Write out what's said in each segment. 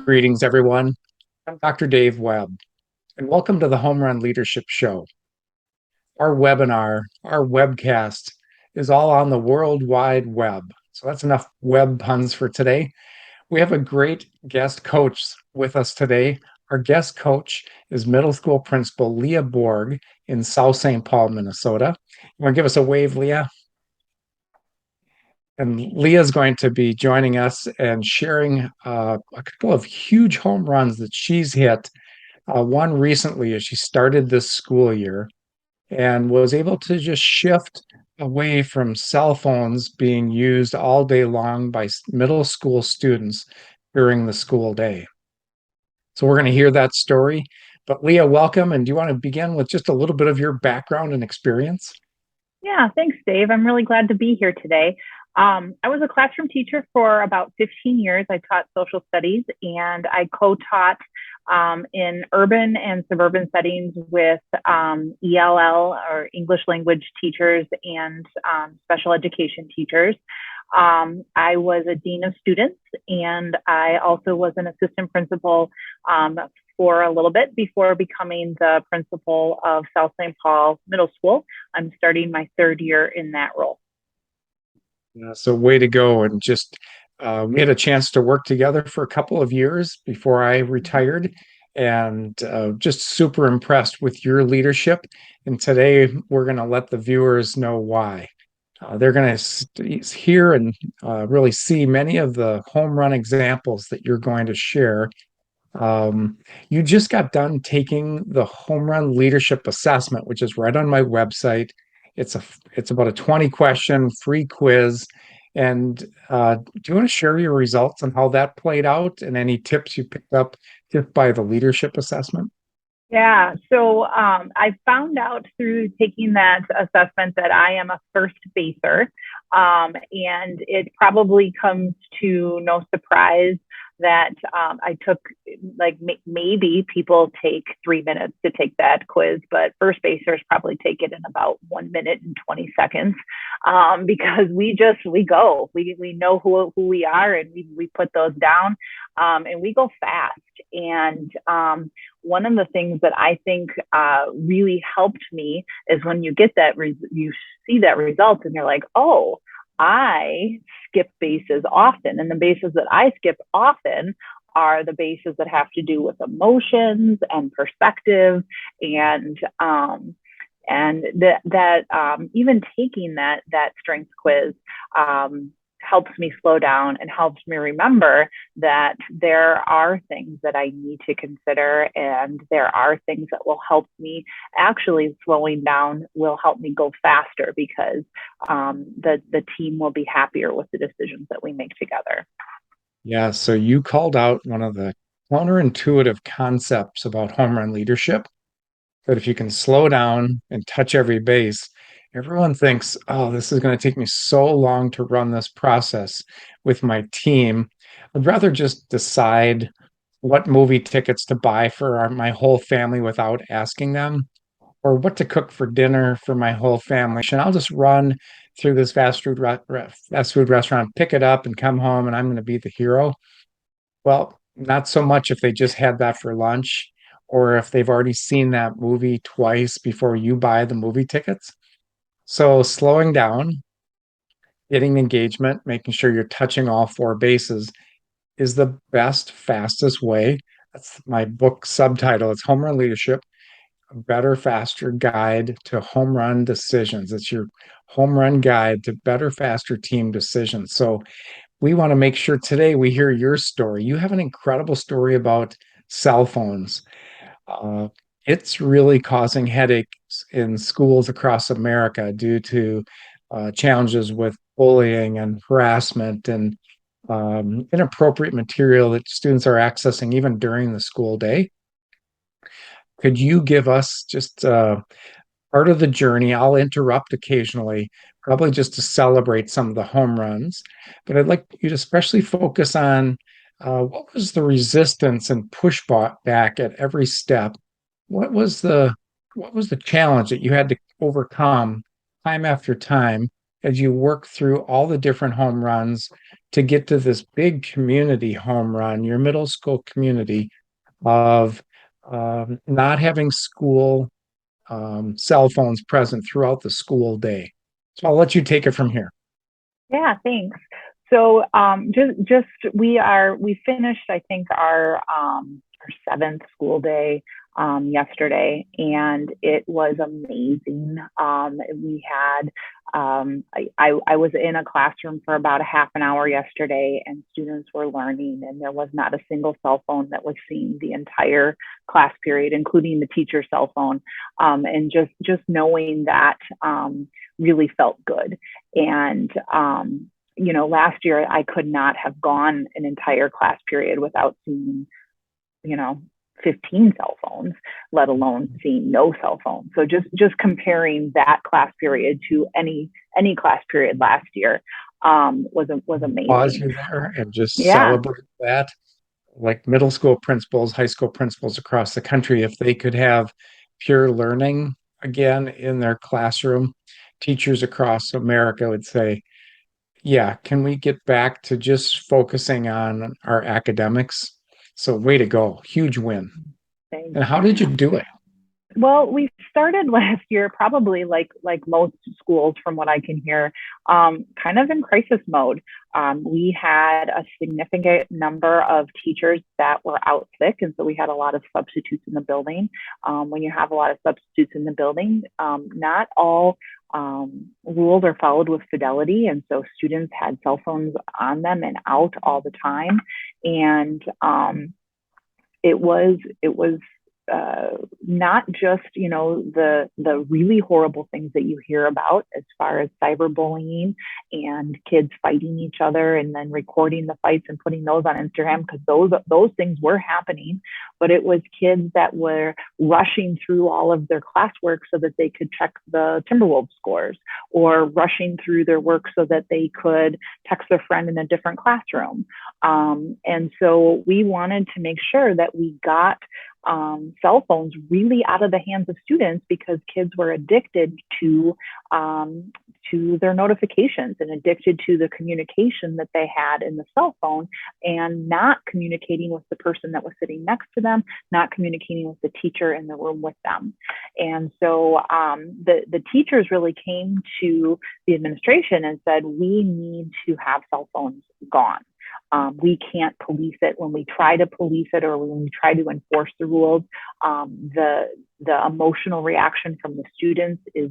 Greetings, everyone. I'm Dr. Dave Webb, and welcome to the Home Run Leadership Show. Our webcast, is all on the World Wide Web. So that's enough web puns for today. We have a great guest coach with us today. Our guest coach is middle school principal Leah Bourg in South St. Paul, Minnesota. You want to give us a wave, Leah? And Leah is going to be joining us and sharing a couple of huge home runs that she's hit. One recently as she started this school year and was able to just shift away from cell phones being used all day long by middle school students during the school day. So we're going to hear that story. But Leah, welcome. And do you want to begin with just a little bit of your background and experience? Yeah, thanks, Dave. I'm really glad to be here today. I was a classroom teacher for about 15 years. I taught social studies and I co-taught in urban and suburban settings with ELL or English language teachers and special education teachers. I was a dean of students and I also was an assistant principal for a little bit before becoming the principal of South St. Paul Middle School. I'm starting my third year in that role. So way to go. And just we had a chance to work together for a couple of years before I retired, and just super impressed with your leadership. And today we're going to let the viewers know why. They're going to hear and really see many of the home run examples that you're going to share. You just got done taking the home run leadership assessment, which is right on my website. It's about a 20 question free quiz. And do you want to share your results and how that played out and any tips you picked up just by the leadership assessment? Yeah, so I found out through taking that assessment that I am a first baser. And it probably comes to no surprise that I took, like, maybe people take 3 minutes to take that quiz, but first basers probably take it in about 1 minute and 20 seconds because we go. We know who we are and we put those down and we go fast. And one of the things that I think really helped me is when you get that, you see that result and you're like, oh, I skip bases often. And the bases that I skip often are the bases that have to do with emotions and perspective and even taking that strengths quiz helps me slow down and helps me remember that there are things that I need to consider and there are things that will help me. Actually, slowing down will help me go faster because the team will be happier with the decisions that we make together. Yeah, so you called out one of the counterintuitive concepts about home run leadership, that if you can slow down and touch every base, everyone thinks, oh, this is going to take me so long to run this process with my team. I'd rather just decide what movie tickets to buy for my whole family without asking them, or what to cook for dinner for my whole family. And I'll just run through this fast food restaurant, pick it up, and come home, and I'm going to be the hero. Well, not so much if they just had that for lunch or if they've already seen that movie twice before you buy the movie tickets. So slowing down, getting engagement, making sure you're touching all four bases is the best, fastest way. That's my book subtitle. It's Home Run Leadership, a better, faster guide to home run decisions. It's your home run guide to better, faster team decisions. So we want to make sure today we hear your story. You have an incredible story about cell phones. Uh, it's really causing headaches in schools across America due to challenges with bullying and harassment and inappropriate material that students are accessing even during the school day. Could you give us just part of the journey? I'll interrupt occasionally, probably just to celebrate some of the home runs, but I'd like you to especially focus on what was the resistance and pushback at every step. What was the challenge that you had to overcome time after time as you work through all the different home runs to get to this big community home run, your middle school community of not having school cell phones present throughout the school day. So I'll let you take it from here. Yeah, thanks. So just we finished I think our seventh school day yesterday, and it was amazing. We had I was in a classroom for about a half an hour yesterday, and students were learning, and there was not a single cell phone that was seen the entire class period, including the teacher's cell phone. And just knowing that really felt good. And last year I could not have gone an entire class period without seeing, you know, 15 cell phones, let alone seeing no cell phone. So just comparing that class period to any class period last year was Pause amazing. you there and just Yeah. celebrate that. Like middle school principals, high school principals across the country, if they could have pure learning again in their classroom, teachers across America would say, yeah, can we get back to just focusing on our academics? So, way to go. Huge win. Thanks. And how did you do it? Well, we started last year, probably like most schools, from what I can hear, kind of in crisis mode. We had a significant number of teachers that were out sick, and so we had a lot of substitutes in the building. When you have a lot of substitutes in the building, not all rules are followed with fidelity, and so students had cell phones on them and out all the time, and it was not just the really horrible things that you hear about as far as cyberbullying and kids fighting each other and then recording the fights and putting those on Instagram, because those things were happening, but it was kids that were rushing through all of their classwork so that they could check the Timberwolves scores, or rushing through their work so that they could text their friend in a different classroom. And so we wanted to make sure that we got cell phones really out of the hands of students, because kids were addicted to their notifications and addicted to the communication that they had in the cell phone, and not communicating with the person that was sitting next to them, not communicating with the teacher in the room with them. And so the teachers really came to the administration and said, we need to have cell phones gone. We can't police it. When we try to police it, or when we try to enforce the rules, the emotional reaction from the students is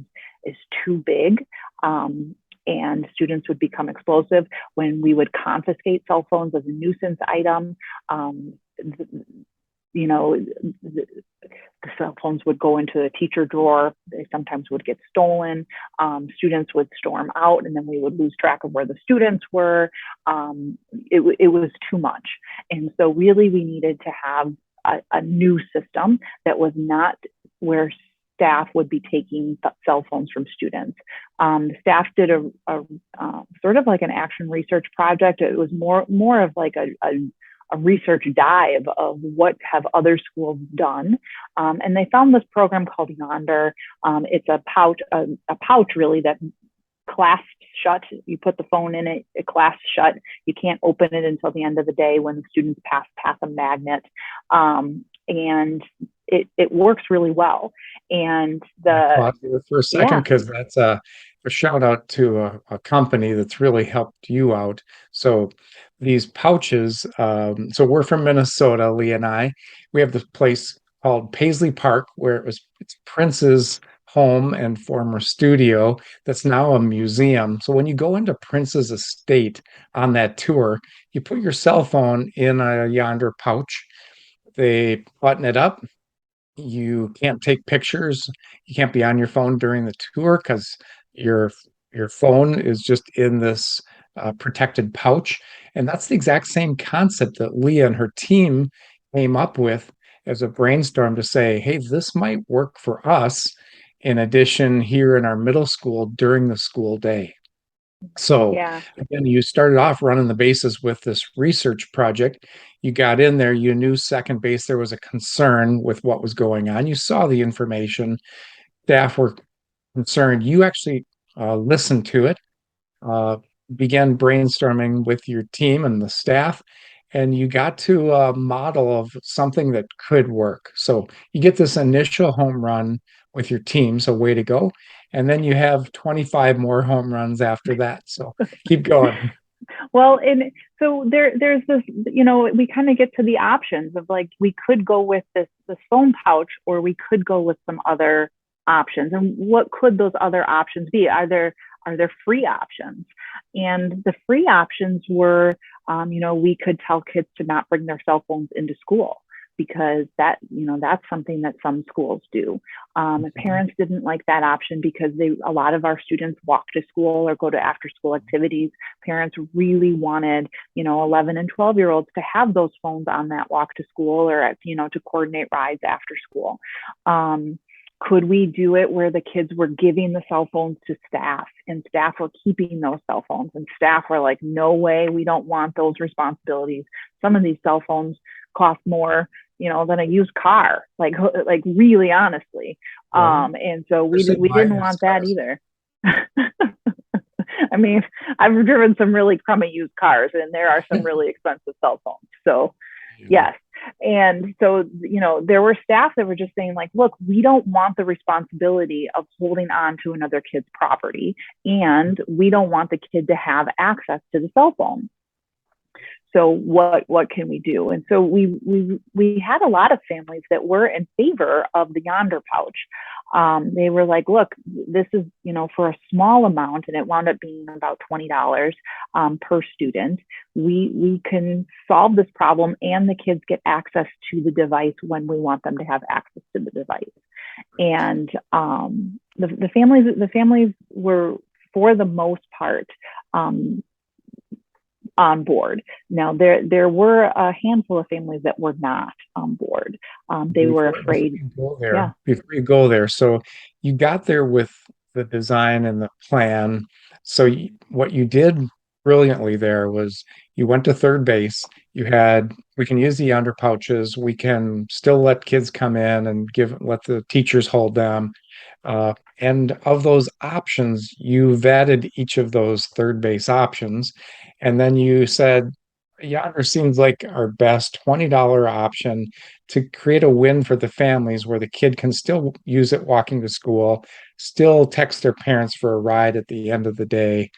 too big, and students would become explosive. When we would confiscate cell phones as a nuisance item, the cell phones would go into the teacher drawer. They sometimes would get stolen. Students would storm out, and then we would lose track of where the students were. It was too much. And so really we needed to have a new system that was not where staff would be taking cell phones from students. The staff did a sort of like an action research project. It was more of like a research dive of what have other schools done. And they found this program called Yonder. It's a pouch really that clasps shut. You put the phone in it, it clasps shut. You can't open it until the end of the day when the students pass a magnet. And it works really well. And Pause there for a second yeah, because that's a shout out to a company that's really helped you out. So these pouches, so we're from Minnesota, Lee and I. We have this place called Paisley Park where it's Prince's home and former studio that's now a museum. So when you go into Prince's estate on that tour, you put your cell phone in a Yonder pouch. They button it up. You can't take pictures. You can't be on your phone during the tour because your your phone is just in this protected pouch. And that's the exact same concept that Leah and her team came up with as a brainstorm to say, hey, this might work for us in addition here in our middle school during the school day. So yeah. again, you started off running the bases with this research project. You got in there, you knew second base, there was a concern with what was going on. You saw the information, staff were concerned. You actually listened to it. began brainstorming with your team and the staff, and you got to a model of something that could work. So you get this initial home run with your team, so way to go. And then you have 25 more home runs after that. So keep going. Well, and so there's this, we kind of get to the options of like we could go with this phone pouch, or we could go with some other options. And what could those other options be? Are there free options? And the free options were, we could tell kids to not bring their cell phones into school, because that's something that some schools do. Parents didn't like that option because a lot of our students walk to school or go to after school activities. Parents really wanted 11 and 12-year-olds to have those phones on that walk to school, or to coordinate rides after school. Could we do it where the kids were giving the cell phones to staff, and staff were keeping those cell phones, and staff were like, no way, we don't want those responsibilities. Some of these cell phones cost more than a used car, like really honestly. Right. And so we Especially didn't buying want used that cars. either. I mean, I've driven some really crummy used cars, and there are some really expensive cell phones. So Yeah. yes. And so, there were staff that were just saying, like, look, we don't want the responsibility of holding on to another kid's property, and we don't want the kid to have access to the cell phone. So what can we do? And so we had a lot of families that were in favor of the Yonder pouch. They were like, look, this is for a small amount, and it wound up being about $20 per student. We can solve this problem, and the kids get access to the device when we want them to have access to the device. And the families were, for the most part, on board. Now, there were a handful of families that were not on board. They were Before afraid. you go Yeah. there, so you got there with the design and the plan. So what you did brilliantly there was you went to third base. We can use the under pouches. We can still let kids come in and let the teachers hold them. And of those options, you vetted each of those third base options. And then you said, Yonder seems like our best $20 option to create a win for the families where the kid can still use it walking to school, still text their parents for a ride at the end of the day,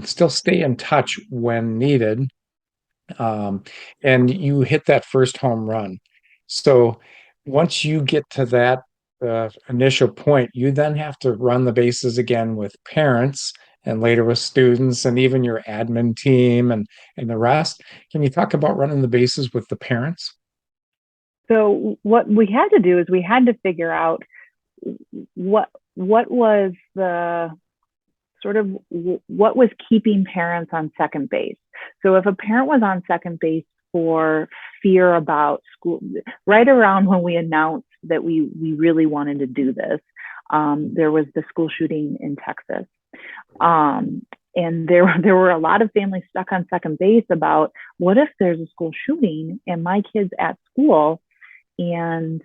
still stay in touch when needed. Um, and you hit that first home run. So once you get to that initial point, you then have to run the bases again with parents and later with students and even your admin team and the rest. Can you talk about running the bases with the parents? So what we had to do is we had to figure out what was the sort of what was keeping parents on second base. So if a parent was on second base for fear about school, right around when we announced that we really wanted to do this, there was the school shooting in Texas. And there were a lot of families stuck on second base about, what if there's a school shooting and my kid's at school and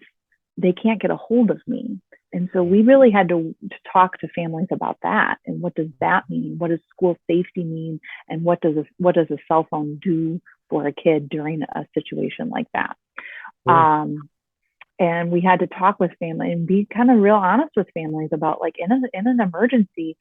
they can't get a hold of me? And so we really had to talk to families about that. And what does that mean? What does school safety mean? And what does a cell phone do for a kid during a situation like that? Sure. And we had to talk with family and be kind of real honest with families about, like, in an emergency,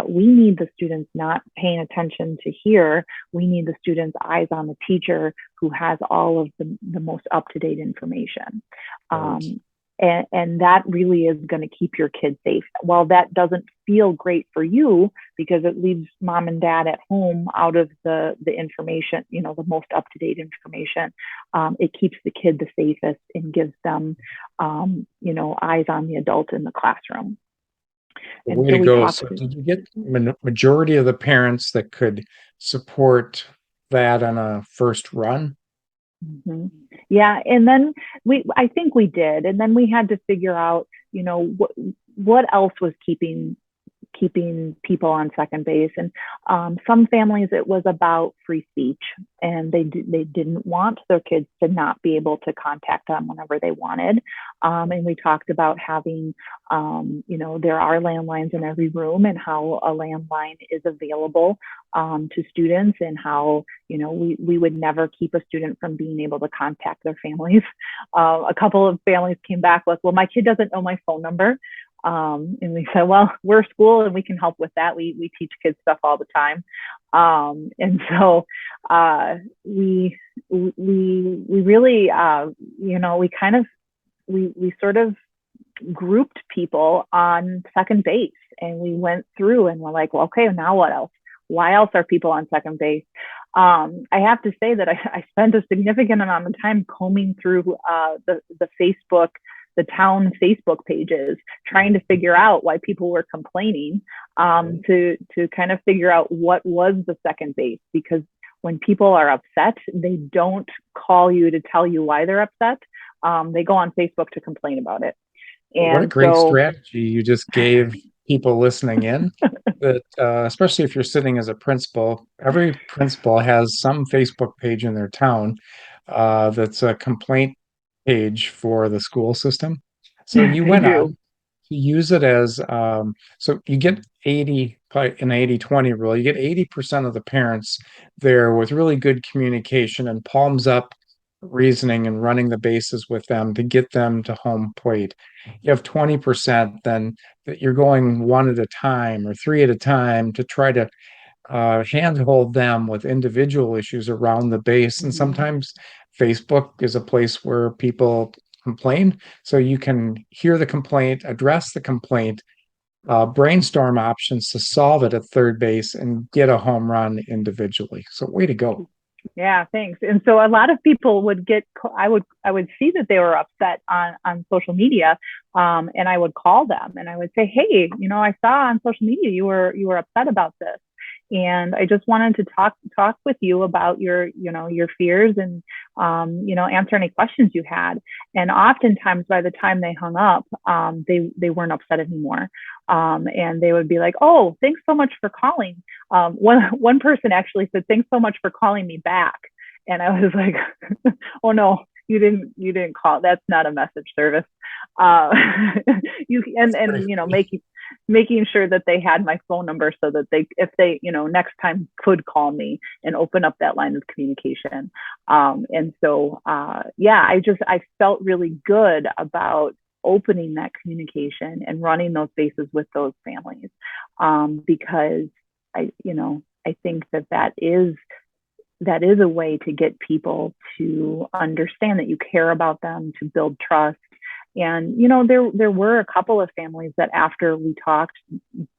we need the students not paying attention to here. We need the students' eyes on the teacher who has all of the most up-to-date information. Right. And that really is going to keep your kids safe. While that doesn't feel great for you because it leaves mom and dad at home out of the information, the most up-to-date information, it keeps the kid the safest and gives them, eyes on the adult in the classroom. And Way so to we go. talked. So did you get majority of the parents that could support that on a first run? Mm-hmm. Yeah, and then I think we did, and then we had to figure out, what else was keeping keeping people on second base. And some families, it was about free speech, and they didn't want their kids to not be able to contact them whenever they wanted. And we talked about having, there are landlines in every room, and how a landline is available to students, and how, we would never keep a student from being able to contact their families. A couple of families came back with, well, my kid doesn't know my phone number. And we said, well, we're a school and we can help with that. We teach kids stuff all the time. And so we really, we sort of grouped people on second base, and we went through and we're like, well, okay, now what else? Why else are people on second base? I have to say that I spent a significant amount of time combing through the Facebook, the town Facebook pages, trying to figure out why people were complaining, to kind of figure out what was the second base. Because when people are upset, they don't call you to tell you why they're upset. They go on Facebook to complain about it. What a And great so, strategy you just gave people listening in. That especially if you're sitting as a principal, every principal has some Facebook page in their town that's a complaint page for the school system. So you they went on do. to use it as so you get 80, probably an 80-20 rule. You get 80% of the parents there with really good communication and palms up reasoning and running the bases with them to get them to home plate. You have 20% then that you're going one at a time or three at a time to try to handhold them with individual issues around the base. And Mhm. sometimes Facebook is a place where people complain. So you can hear the complaint, address the complaint, brainstorm options to solve it at third base, and get a home run individually. So, way to go. Yeah, thanks. And so a lot of people would get, I would see that they were upset on social media, and I would call them and I would say, hey, I saw on social media you were upset about this, and I just wanted to talk with you about your fears, and answer any questions you had. And oftentimes by the time they hung up, they weren't upset anymore. And they would be like, oh, thanks so much for calling. One person actually said, thanks so much for calling me back. And I was like, oh no, you didn't call. That's not a message service. Uh, you That's and pretty making sure that they had my phone number, so that if they next time could call me and open up that line of communication. And so yeah, I felt really good about opening that communication and running those bases with those families, because I think that is a way to get people to understand that you care about them, to build trust. And there were a couple of families that, after we talked,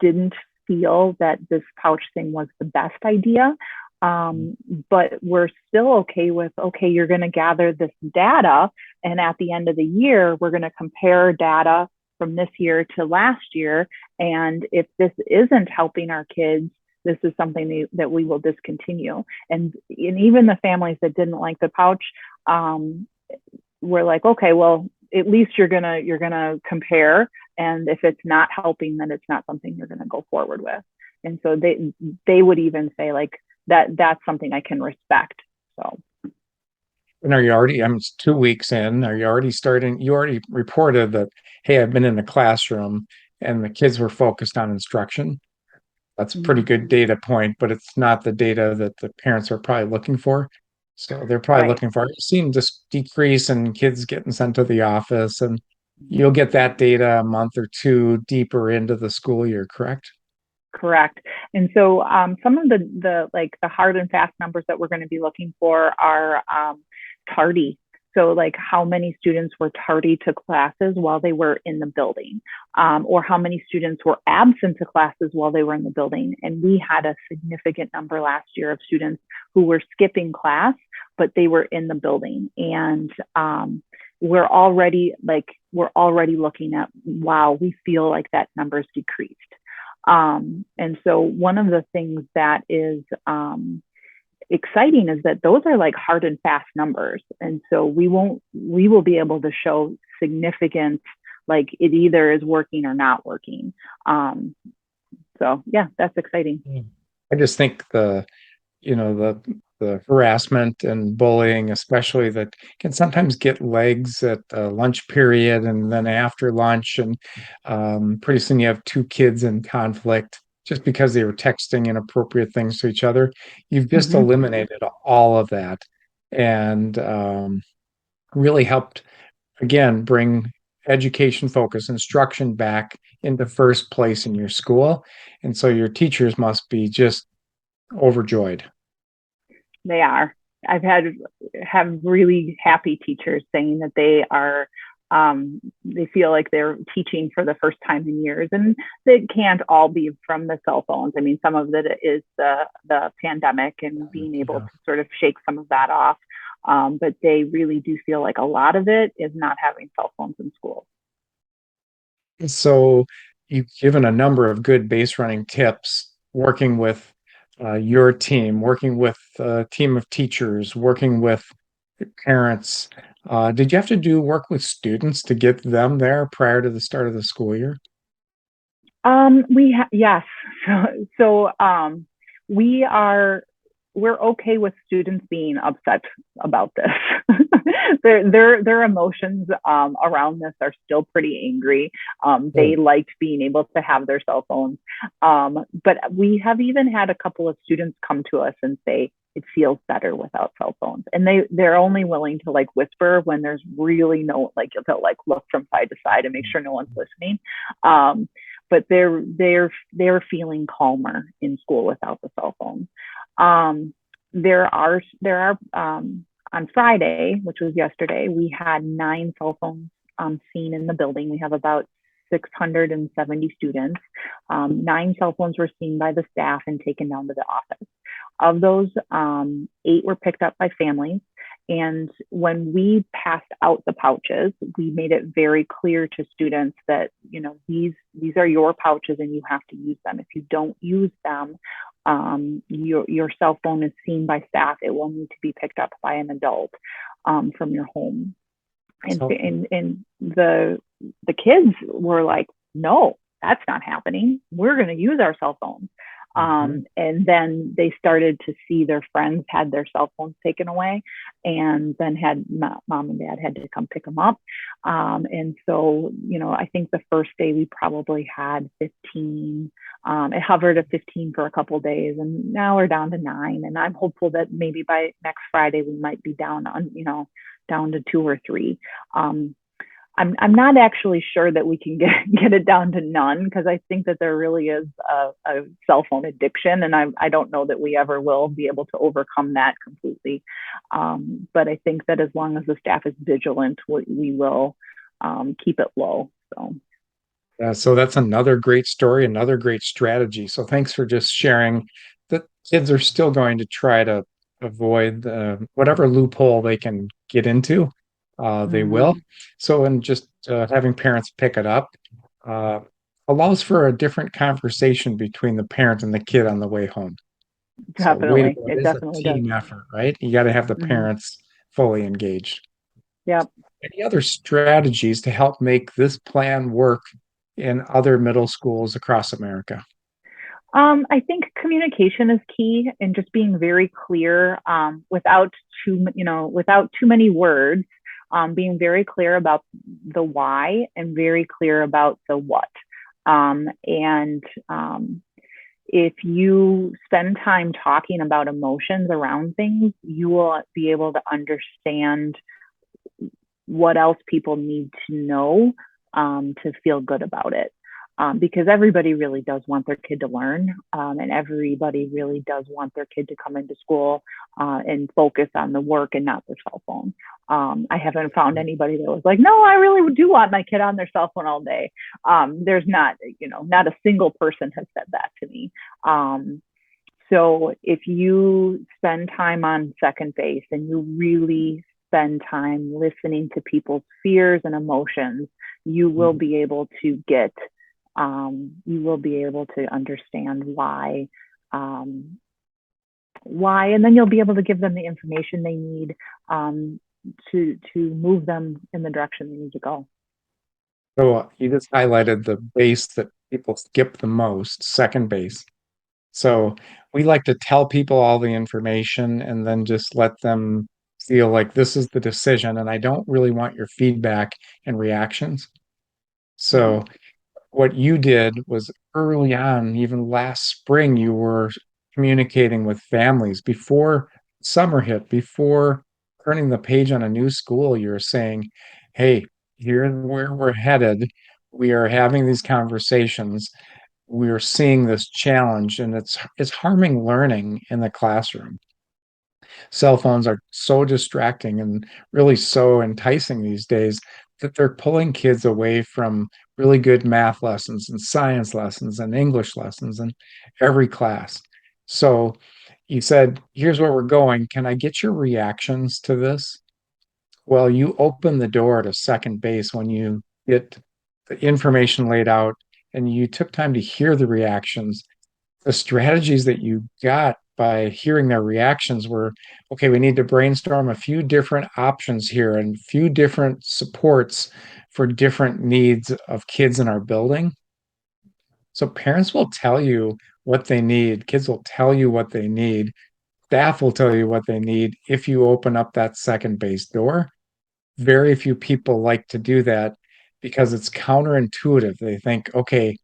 didn't feel that this pouch thing was the best idea. But we're still okay with, okay, you're going to gather this data, and at the end of the year, we're going to compare data from this year to last year. And if this isn't helping our kids, this is something that we will discontinue. And even the families that didn't like the pouch, were like, okay, well, at least you're gonna compare, and if it's not helping, then it's not something you're gonna go forward with. And so they would even say, like, that's something I can respect. So. And are you already, I'm 2 weeks in, are you already starting? You already reported that, hey, I've been in the classroom and the kids were focused on instruction. That's a pretty good Mhm. data point, but it's not the data that the parents are probably looking for. So they're probably Right. looking for, you've seen this decrease in kids getting sent to the office, and you'll get that data a month or two deeper into the school year, correct? Correct. And so some of the hard and fast numbers that we're going to be looking for are tardy. So, like, how many students were tardy to classes while they were in the building, or how many students were absent to classes while they were in the building. And we had a significant number last year of students who were skipping class, but they were in the building. And we're already looking at, wow, we feel like that number's decreased. And so one of the things that is exciting is that those are like hard and fast numbers. And so we will be able to show significant, like, it either is working or not working. So yeah, that's exciting. Yeah. I just think the harassment and bullying, especially that can sometimes get legs at lunch period and then after lunch, and pretty soon you have two kids in conflict just because they were texting inappropriate things to each other. You've just Hmm. eliminated all of that and really helped again bring education focus instruction back into first place in your school, and so your teachers must be just overjoyed. They are. I've had have really happy teachers saying that they feel like they're teaching for the first time in years, and it can't all be from the cell phones. I mean, some of it is the pandemic and being able Yeah. to sort of shake some of that off. But they really do feel like a lot of it is not having cell phones in school. So you've given a number of good base running tips working with your team, working with a team of teachers, working with parents. Did you have to do work with students to get them there prior to the start of the school year? Yes. So we are we're okay with students being upset about this. Their emotions around this are still pretty angry. They Good. liked being able to have their cell phones, but we have even had a couple of students come to us and say it feels better without cell phones, and they're only willing to like whisper when there's really no like they'll like look from side to side and make sure no one's listening. Um, but they're feeling calmer in school without the cell phone. There are on Friday, which was yesterday, we had 9 cell phones seen in the building. We have about 670 students. 9 cell phones were seen by the staff and taken down to the office. Of those, 8 were picked up by families. And when we passed out the pouches, we made it very clear to students that, these are your pouches and you have to use them. If you don't use them, your cell phone is seen by staff. It will need to be picked up by an adult from your home. And, So, and, and the kids were like, no, that's not happening. We're going to use our cell phones. mhm. And then they started to see their friends had their cell phones taken away, and then had mom and dad had to come pick them up. And so, I think the first day we probably had 15. It hovered at 15 for a couple of days, and now we're down to 9. And I'm hopeful that maybe by next Friday we might be down on, down to 2 or 3. I'm not actually sure that we can get it down to none, because I think that there really is a cell phone addiction, and I don't know that we ever will be able to overcome that completely. But I think that as long as the staff is vigilant, we will keep it low. So So that's another great story, another great strategy. So thanks for just sharing that kids are still going to try to avoid whatever loophole they can get into. They will. mm, So, and just having parents pick it up uh, allows for a different conversation between the parent and the kid on the way home. So, way to definitely, go. It it is a definitely does. team effort, right? You got to have the Hmm. parents fully engaged. Yep. Any other strategies to help make this plan work in other middle schools across America? I think communication is key, and just being very clear, without too many words, being very clear about the why and very clear about the what. And if you spend time talking about emotions around things, you will be able to understand what else people need to know to feel good about it. Because everybody really does want their kid to learn, and everybody really does want their kid to come into school and focus on the work and not their cell phone. I haven't found anybody that was like, no, I really do want my kid on their cell phone all day. There's not a single person has said that to me. So if you spend time on second base and you really spend time listening to people's fears and emotions, you will be able to understand why, and then you'll be able to give them the information they need to move them in the direction they need to go. So you just highlighted the base that people skip the most, second base. So we like to tell people all the information and then just let them feel like this is the decision, and I don't really want your feedback and reactions. Mm-hmm. So what you did was early on, even last spring, you were communicating with families before summer hit, before turning the page on a new school. You're saying, hey, here's where we're headed. We are having these conversations. We are seeing this challenge, and it's harming learning in the classroom. Cell phones are so distracting and really so enticing these days that they're pulling kids away from really good math lessons and science lessons and English lessons in every class. So you said, here's where we're going. Can I get your reactions to this? Well, you open the door to second base when you get the information laid out and you took time to hear the reactions. The strategies that you got by hearing their reactions were, okay, we need to brainstorm a few different options here and a few different supports for different needs of kids in our building. So parents will tell you what they need, kids will tell you what they need, staff will tell you what they need if you open up that second base door. Very few people like to do that because it's counterintuitive. They think, okay,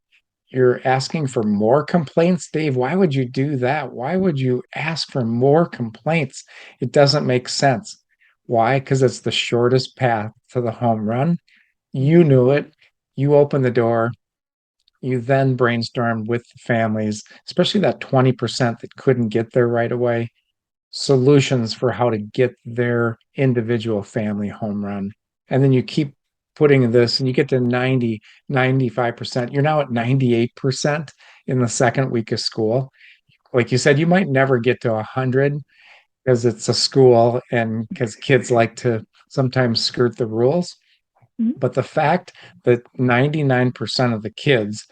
you're asking for more complaints, Dave. Why would you do that? Why would you ask for more complaints? It doesn't make sense. Why? Because it's the shortest path to the home run. You Mm-hmm. knew it. You opened the door. You then brainstormed with the families, especially that 20% that couldn't get there right away, solutions for how to get their individual family home run. And then you keep putting this and you get to 90, 95%. You're now at 98% in the second week of school. Like you said, you might never get to 100 because it's a school and because kids like to sometimes skirt the rules. But the fact that 99% of the kids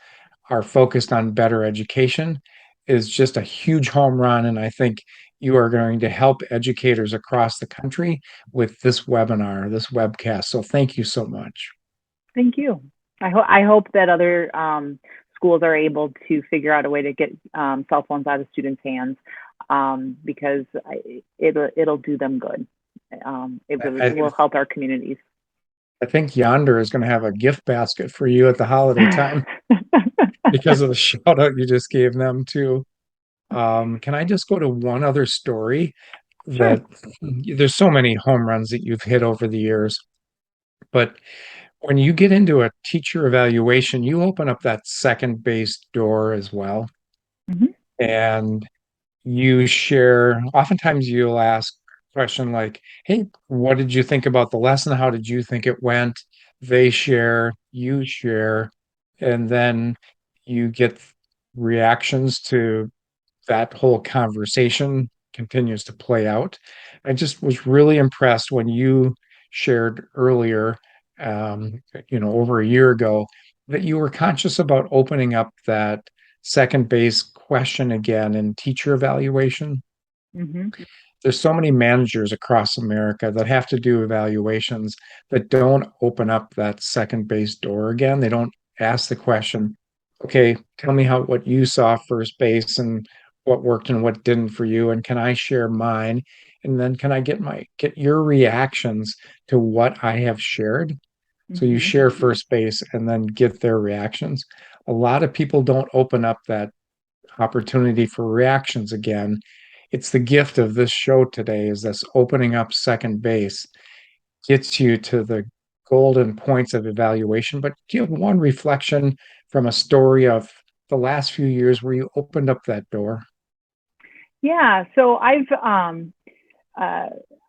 are focused on better education is just a huge home run. And I think you are going to help educators across the country with this webinar, this webcast. So thank you so much. Thank you. I hope that other schools are able to figure out a way to get cell phones out of students' hands because it'll do them good. It I, will help our communities. I think Yonder is going to have a gift basket for you at the holiday time because of the shout out you just gave them too. Can I just go to one other story Sure. that there's so many home runs that you've hit over the years, but when you get into a teacher evaluation, you open up that second base door as well. Mm-hmm. And you share, oftentimes you'll ask a question like, hey, what did you think about the lesson? How did you think it went? They share, you share, and then you get reactions to that whole conversation continues to play out. I just was really impressed when you shared earlier, over a year ago, that you were conscious about opening up that second base question again in teacher evaluation. Mm-hmm. There's so many managers across America that have to do evaluations that don't open up that second base door again. They don't ask the question, okay, tell me how what you saw first base and what worked and what didn't for you, and can I share mine? And then can I get your reactions to what I have shared? So you Mm-hmm. share first base and then get their reactions. A lot of people don't open up that opportunity for reactions again. It's the gift of this show today is this opening up second base gets you to the golden points of evaluation. But do you have one reflection from a story of the last few years where you opened up that door? Yeah. So uh,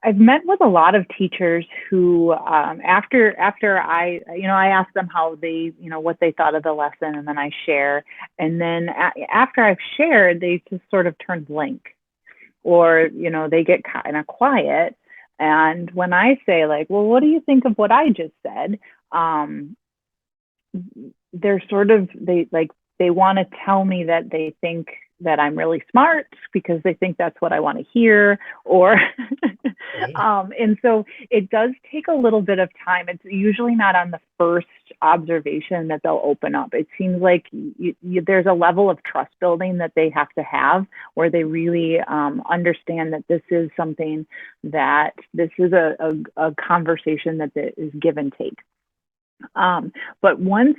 I've met with a lot of teachers who, after I ask them how they, what they thought of the lesson, and then I share, and then after I've shared, they just sort of turn blank, or they get kind of quiet. And when I say like, well, what do you think of what I just said? Um, they're sort of they want to tell me that they think that I'm really smart because they think that's what I want to hear, or Right. and so it does take a little bit of time. It's usually not on the first observation that they'll open up. It seems like there's a level of trust building that they have to have, where they really understand that this is something, that this is a conversation that is give and take. But once,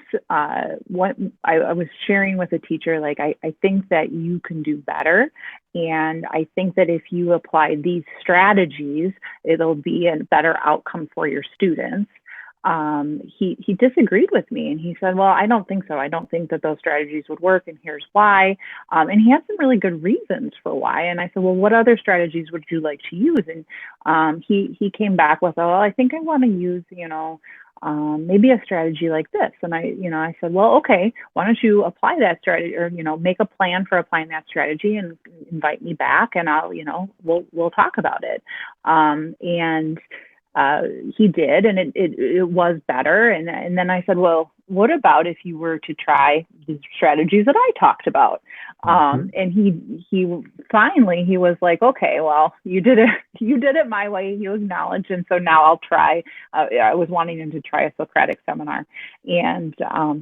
what I was sharing with a teacher, like, I think that you can do better. And I think that if you apply these strategies, it'll be a better outcome for your students. He disagreed with me, and he said, well, I don't think so. I don't think that those strategies would work, and here's why. And he had some really good reasons for why. And I said, well, what other strategies would you like to use? And he came back with, oh, well, I think I want to use, maybe a strategy like this. And I said, well, okay, why don't you apply that strategy, or, make a plan for applying that strategy and invite me back, and we'll talk about it. And he did, and it was better. And then I said, well, what about if you were to try the strategies that I talked about? Mhm. And he finally, he was like, okay, well, you did it my way. You acknowledged, and so now I'll try. I was wanting him to try a Socratic seminar, and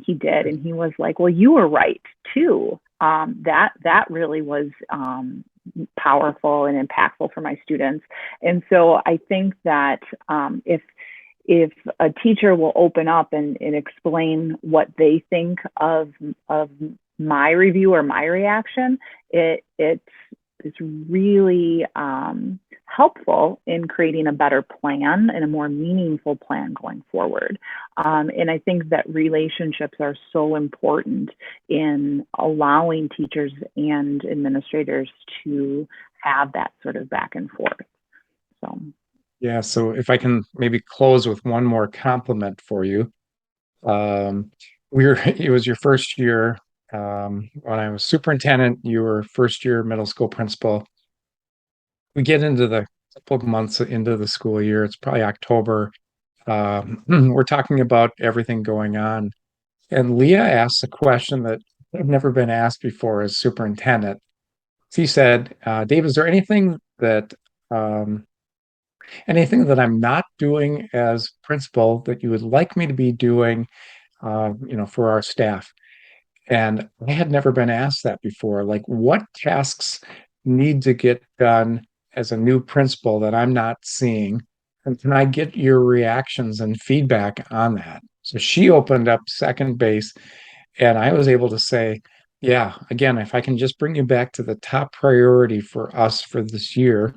he did, and he was like, well, you were right too. That really was powerful and impactful for my students. And so I think that if a teacher will open up and explain what they think of my review or my reaction, it's really helpful in creating a better plan and a more meaningful plan going forward. And I think that relationships are so important in allowing teachers and administrators to have that sort of back and forth. So Yeah, so if I can maybe close with one more compliment for you. Um, it was your first year when I was superintendent, you were first year middle school principal. We get into the couple of months into the school year, it's probably October. We're talking about everything going on. And Leah asked a question that had never been asked before as superintendent. She said, Dave, is there um, anything that I'm not doing as principal that you would like me to be doing, for our staff? And I had never been asked that before. Like, what tasks need to get done as a new principal that I'm not seeing? And can I get your reactions and feedback on that? So she opened up second base, and I was able to say, yeah, again, if I can just bring you back to the top priority for us for this year,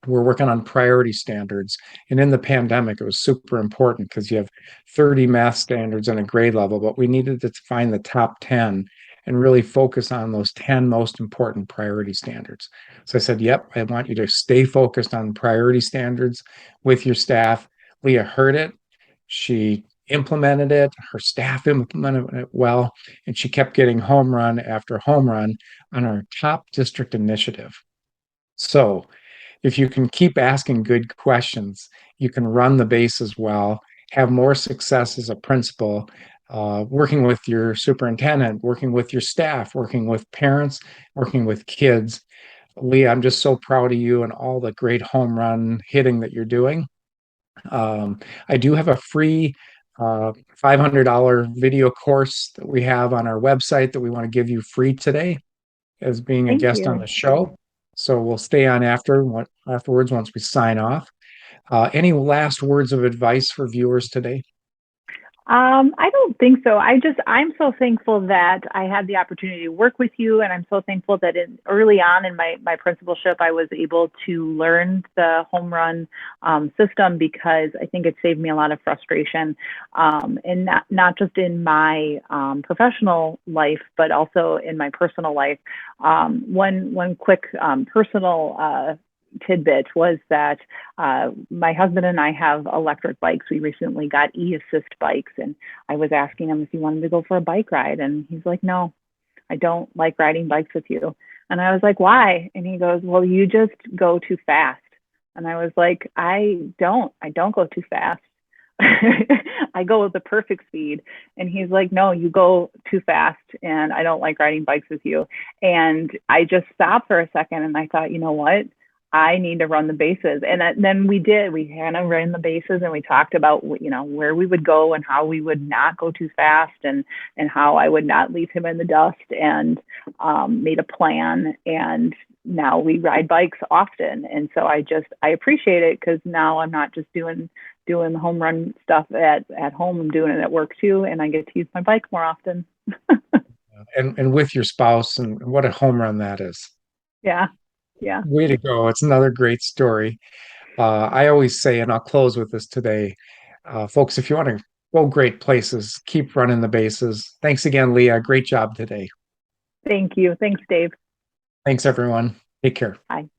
we're working on priority standards. And in the pandemic, it was super important because you have 30 math standards in a grade level, but we needed to find the top 10 and really focus on those 10 most important priority standards. So I said, yep, I want you to stay focused on priority standards with your staff. Leah heard it. She implemented it. Her staff implemented it well. And she kept getting home run after home run on our top district initiative. So if you can keep asking good questions, you can run the bases well, have more success as a principal, working with your superintendent, working with your staff, working with parents, working with kids. Leah, I'm just so proud of you and all the great home run hitting that you're doing. I do have a free $500 video course that we have on our website that we want to give you free today as being a thank guest on you. the show. So we'll stay on afterwards once we sign off. Any last words of advice for viewers today? I don't think so. I'm so thankful that I had the opportunity to work with you. And I'm so thankful that early on in my principalship, I was able to learn the home run system, because I think it saved me a lot of frustration. And not just in my professional life, but also in my personal life. One quick personal tidbit was that my husband and I have electric bikes. We recently got e-assist bikes, and I was asking him if he wanted to go for a bike ride, and he's like, no, I don't like riding bikes with you. And I was like, why? And he goes, well, you just go too fast. And I was like, I don't go too fast. I go with the perfect speed. And he's like, no, you go too fast and I don't like riding bikes with you. And I just stopped for a second and I thought, you know what? I need to run the bases. And then we did. We kind of ran the bases and we talked about, where we would go and how we would not go too fast and how I would not leave him in the dust and made a plan. And now we ride bikes often. And so I appreciate it because now I'm not just doing the home run stuff at home. I'm doing it at work too. And I get to use my bike more often. And with your spouse, and what a home run that is. Yeah. Yeah. Way to go. It's another great story. I always say, and I'll close with this today, folks, if you want to go great places, keep running the bases. Thanks again, Leah. Great job today. Thank you. Thanks, Dave. Thanks, everyone. Take care. Bye.